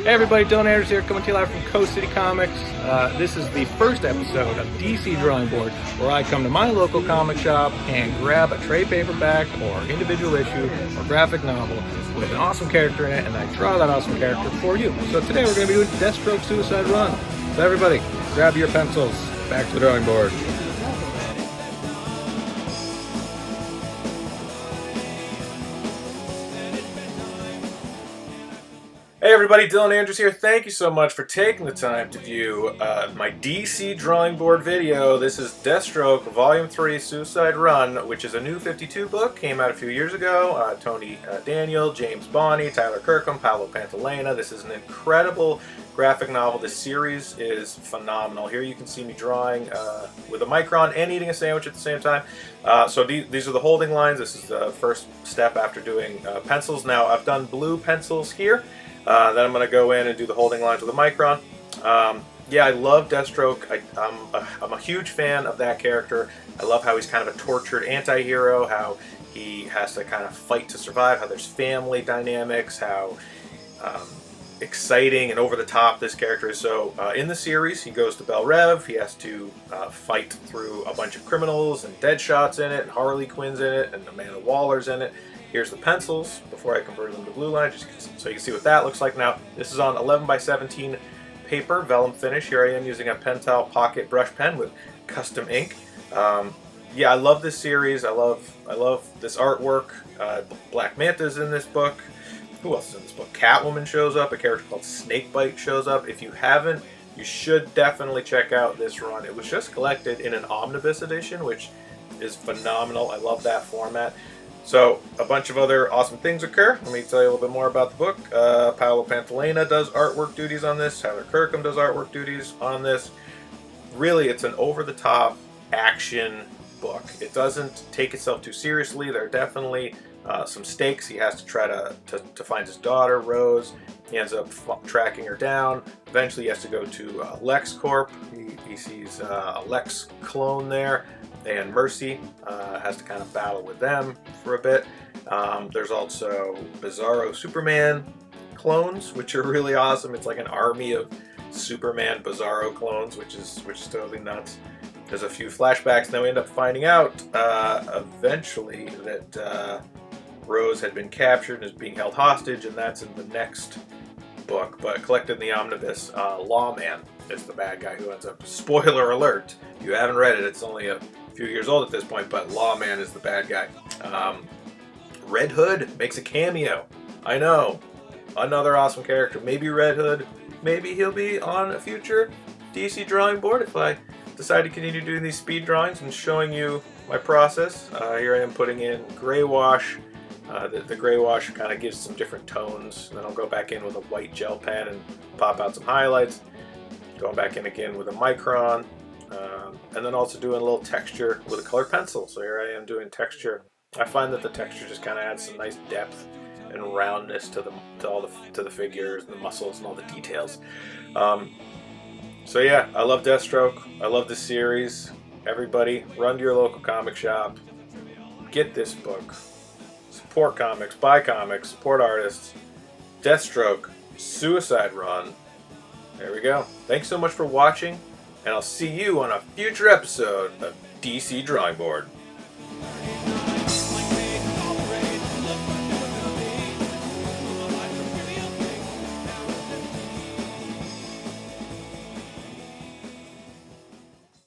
Hey everybody, Dylan Anders here, coming to you live from Coast City Comics. This is the first episode of DC Drawing Board, where I come to my local comic shop and grab a trade paperback or individual issue or graphic novel with an awesome character in it, and I draw that awesome character for you. So today we're going to be doing Deathstroke Suicide Run. So everybody, grab your pencils, back to the drawing board. Hey everybody, Dylan Andrews here. Thank you so much for taking the time to view my DC drawing board video. This is Deathstroke Volume 3 Suicide Run, which is a new 52 book. Came out a few years ago. Tony Daniel, James Bonney, Tyler Kirkham, Paolo Pantalena. This is an incredible graphic novel. This series is phenomenal. Here you can see me drawing with a micron and eating a sandwich at the same time. So these are the holding lines. This is the first step after doing pencils. Now I've done blue pencils here. Then I'm going to go in and do the holding lines with a micron. Yeah, I love Deathstroke. I'm a huge fan of that character. I love how he's kind of a tortured anti-hero, how he has to kind of fight to survive, how there's family dynamics, how exciting and over the top this character is. So in the series, he goes to Belle Rev. He has to fight through a bunch of criminals, and Deadshot's in it, and Harley Quinn's in it, and Amanda Waller's in it. Here's the pencils before I convert them to blue line, just so you can see what that looks like. Now, this is on 11 by 17 paper, vellum finish. Here I am using a Pentel Pocket brush pen with custom ink. Yeah, I love this series. I love this artwork. Black Manta's in this book. Who else is in this book? Catwoman shows up. A character called Snakebite shows up. If you haven't, you should definitely check out this run. It was just collected in an omnibus edition, which is phenomenal. I love that format. So, a bunch of other awesome things occur. Let me tell you a little bit more about the book. Paolo Pantalena does artwork duties on this. Tyler Kirkham does artwork duties on this. Really, it's an over-the-top action book. It doesn't take itself too seriously. There are definitely some stakes. He has to try to find his daughter, Rose. He ends up tracking her down. Eventually, he has to go to LexCorp. He sees a Lex clone there. And Mercy has to kind of battle with them for a bit. There's also Bizarro Superman clones, which are really awesome. It's like an army of Superman Bizarro clones, which is totally nuts. There's a few flashbacks, and then we end up finding out eventually that Rose had been captured and is being held hostage, and that's in the next book. But collected in the omnibus, Lawman is the bad guy who ends up. Spoiler alert! If you haven't read it, it's only a few years old at this point, but Lawman is the bad guy. Red Hood makes a cameo. I know, another awesome character. Maybe Red Hood, maybe he'll be on a future DC drawing board if I decide to continue doing these speed drawings and showing you my process. Here I am putting in gray wash. The gray wash kind of gives some different tones. Then I'll go back in with a white gel pen and pop out some highlights. Going back in again with a micron. And then also doing a little texture with a colored pencil. So here I am doing texture. I find that the texture just kind of adds some nice depth and roundness to the figures and the muscles and all the details. So yeah, I love Deathstroke. I love this series. Everybody, run to your local comic shop. Get this book. Support comics, buy comics, support artists. Deathstroke Suicide Run. There we go. Thanks so much for watching. And I'll see you on a future episode of DC Drawing Board.